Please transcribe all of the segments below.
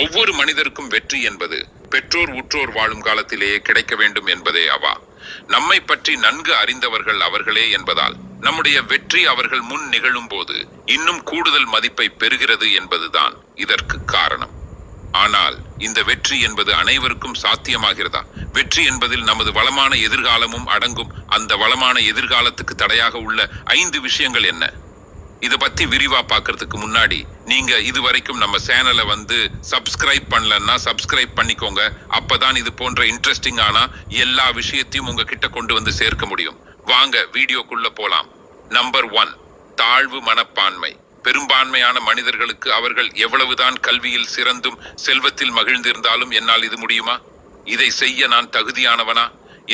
ஒவ்வொரு மனிதருக்கும் வெற்றி என்பது பெற்றோர் உற்றோர் வாழும் காலத்திலேயே கிடைக்க வேண்டும் என்பதே அவா. நம்மை பற்றி நன்கு அறிந்தவர்கள் அவர்களே என்பதால் நம்முடைய வெற்றி அவர்கள் முன் நிகழும் போது இன்னும் கூடுதல் மதிப்பை பெறுகிறது என்பதுதான் இதற்கு காரணம். ஆனால் இந்த வெற்றி என்பது அனைவருக்கும் சாத்தியமாகிறதா? வெற்றி என்பதில் நமது வளமான எதிர்காலமும் அடங்கும். அந்த வளமான எதிர்காலத்துக்கு தடையாக உள்ள 5 விஷயங்கள் என்ன? இதை பத்தி விரிவா பார்க்கறதுக்கு முன்னாடி நீங்க இதுவரைக்கும் நம்ம சேனலை சப்ஸ்கிரைப் பண்ணலன்னா சப்ஸ்கிரைப் பண்ணிக்கோங்க. அப்பதான் இது போன்ற இன்ட்ரெஸ்டிங்கான எல்லா விஷயத்தையும் உங்ககிட்ட கொண்டு சேர்க்க முடியும். வாங்க வீடியோக்குள்ள போலாம். நம்பர் 1, தாழ்வு மனப்பான்மை. பெரும்பான்மையான மனிதர்களுக்கு அவர்கள் எவ்வளவுதான் கல்வியில் சிறந்தும் செல்வத்தில் மகிழ்ந்திருந்தாலும் என்னால் இது முடியுமா, இதை செய்ய நான் தகுதியானவனா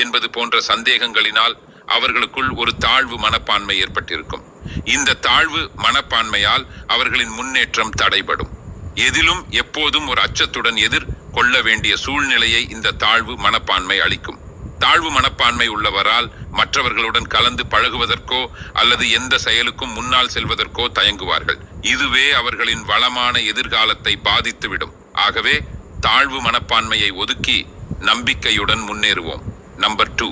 என்பது போன்ற சந்தேகங்களினால் அவர்களுக்குள் ஒரு தாழ்வு மனப்பான்மை ஏற்பட்டிருக்கும். இந்த தாழ்வு மனப்பான்மையால் அவர்களின் முன்னேற்றம் தடைபடும். எதிலும் எப்போதும் ஒரு அச்சத்துடன் எதிர்கொள்ள வேண்டிய சூழ்நிலையை இந்த தாழ்வு மனப்பான்மை அளிக்கும். தாழ்வு மனப்பான்மை உள்ளவரால் மற்றவர்களுடன் கலந்து பழகுவதற்கோ அல்லது எந்த செயலுக்கும் முன்னால் செல்வதற்கோ தயங்குவார்கள். இதுவே அவர்களின் வளமான எதிர்காலத்தை பாதித்துவிடும். ஆகவே தாழ்வு மனப்பான்மையை ஒதுக்கி நம்பிக்கையுடன் முன்னேறுவோம். நம்பர் 2,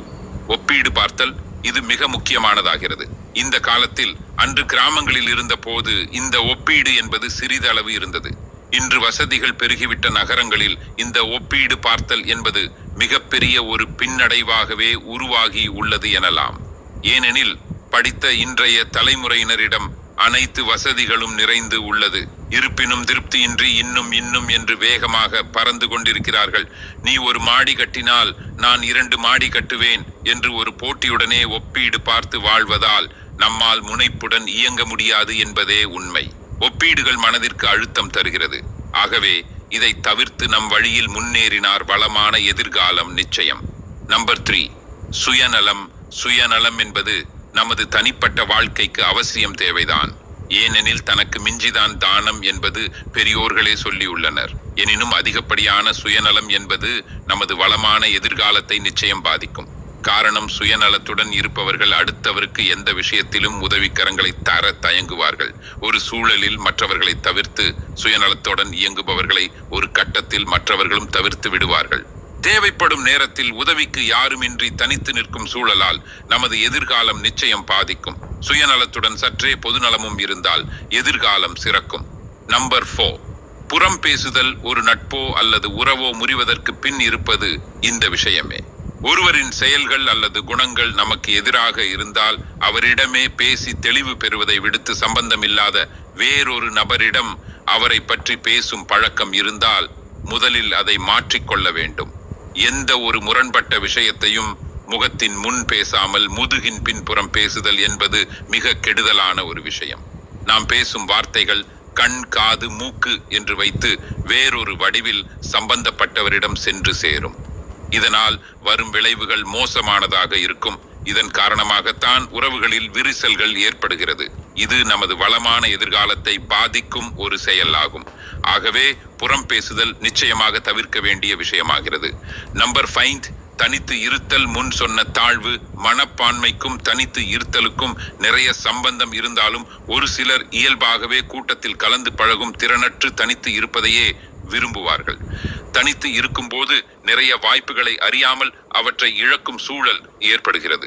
ஒப்பீடு பார்த்தல். இது மிக முக்கியமானதாகிறது. இந்த காலத்தில் அன்று கிராமங்களில் இருந்த போது இந்த ஒப்பீடு என்பது சிறிதளவு இருந்தது. இன்று வசதிகள் பெருகிவிட்ட நகரங்களில் இந்த ஒப்பீடு பார்த்தல் என்பது மிகப்பெரிய ஒரு பின்னடைவாகவே உருவாகி உள்ளது எனலாம். ஏனெனில் படித்த இன்றைய தலைமுறையினரிடம் அனைத்து வசதிகளும் நிறைந்து உள்ளது. இருப்பினும் திருப்தியின்றி இன்னும் என்று வேகமாக பறந்து கொண்டிருக்கிறார்கள். நீ ஒரு மாடி கட்டினால் நான் 2 மாடி கட்டுவேன் என்று ஒரு போட்டியுடனே ஒப்பீடு பார்த்து வாழ்வதால் நம்மால் முனைப்புடன் இயங்க முடியாது என்பதே உண்மை. ஒப்பீடுகள் மனதிற்கு அழுத்தம் தருகிறது. ஆகவே இதை தவிர்த்து நம் வழியில் முன்னேறினார் வளமான எதிர்காலம் நிச்சயம். நம்பர் 3, சுயநலம். சுயநலம் என்பது நமது தனிப்பட்ட வாழ்க்கைக்கு அவசியம் தேவைதான். ஏனெனில் தனக்கு மிஞ்சிதான் தானம் என்பது பெரியோர்களே சொல்லியுள்ளனர். எனினும் அதிகப்படியான சுயநலம் என்பது நமது வளமான எதிர்காலத்தை நிச்சயம் பாதிக்கும். காரணம், சுயநலத்துடன் இருப்பவர்கள் அடுத்தவருக்கு எந்த விஷயத்திலும் உதவிக்கரங்களை தர தயங்குவார்கள். ஒரு சூழலில் மற்றவர்களை தவிர்த்து சுயநலத்துடன் இயங்குபவர்களை ஒரு கட்டத்தில் மற்றவர்களும் தவிர்த்து விடுவார்கள். தேவைப்படும் நேரத்தில் உதவிக்கு யாருமின்றி தனித்து நிற்கும் சூழலால் நமது எதிர்காலம் நிச்சயம் பாதிக்கும். சுயநலத்துடன் சற்றே பொதுநலமும் இருந்தால் எதிர்காலம் சிறக்கும். நம்பர் 4, புறம் பேசுதல். ஒரு நட்போ அல்லது உறவோ முறிவதற்கு பின் இருப்பது இந்த விஷயமே. ஒருவரின் செயல்கள் அல்லது குணங்கள் நமக்கு எதிராக இருந்தால் அவரிடமே பேசி தெளிவு பெறுவதை விடுத்து சம்பந்தமில்லாத வேறொரு நபரிடம் அவரை பற்றி பேசும் பழக்கம் இருந்தால் முதலில் அதை மாற்றிக்கொள்ள வேண்டும். எந்த ஒரு முரண்பட்ட விஷயத்தையும் முகத்தின் முன் பேசாமல் முதுகின் பின்புறம் பேசுதல் என்பது மிக கெடுதலான ஒரு விஷயம். நாம் பேசும் வார்த்தைகள் கண், காது, மூக்கு என்று வைத்து வேறொரு வடிவில் சம்பந்தப்பட்டவரிடம் சென்று சேரும். இதனால் வரும் விளைவுகள் மோசமானதாக இருக்கும். இதன் காரணமாகத்தான் உறவுகளில் விரிசல்கள் ஏற்படுகிறது. இது நமது வளமான எதிர்காலத்தை பாதிக்கும் ஒரு செயலாகும். ஆகவே புறம் பேசுதல் நிச்சயமாக தவிர்க்க வேண்டிய விஷயமாகிறது. நம்பர் 5, தனித்து இருத்தல். முன் சொன்ன தாழ்வு மனப்பான்மைக்கும் தனித்து இருத்தலுக்கும் நிறைய சம்பந்தம் இருந்தாலும் ஒரு சிலர் இயல்பாகவே கூட்டத்தில் கலந்து பழகும் திறனற்று தனித்து இருப்பதையே விரும்புவார்கள். தனித்து இருக்கும் போது நிறைய வாய்ப்புகளை அறியாமல் அவற்றை இழக்கும் சூழல் ஏற்படுகிறது.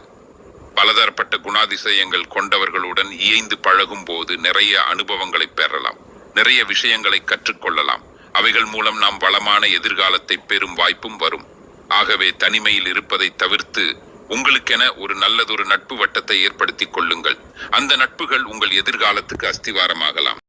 பலதரப்பட்ட குணாதிசயங்கள் கொண்டவர்களுடன் இயைந்து பழகும் போது நிறைய அனுபவங்களை பெறலாம், நிறைய விஷயங்களை கற்றுக்கொள்ளலாம். அவைகள் மூலம் நாம் வளமான எதிர்காலத்தை பெறும் வாய்ப்பும் வரும். ஆகவே தனிமையில் இருப்பதை தவிர்த்து உங்களுக்கென ஒரு நல்லதொரு நட்பு வட்டத்தை ஏற்படுத்திக் கொள்ளுங்கள். அந்த நட்புகள் உங்கள் எதிர்காலத்துக்கு அஸ்திவாரமாகலாம்.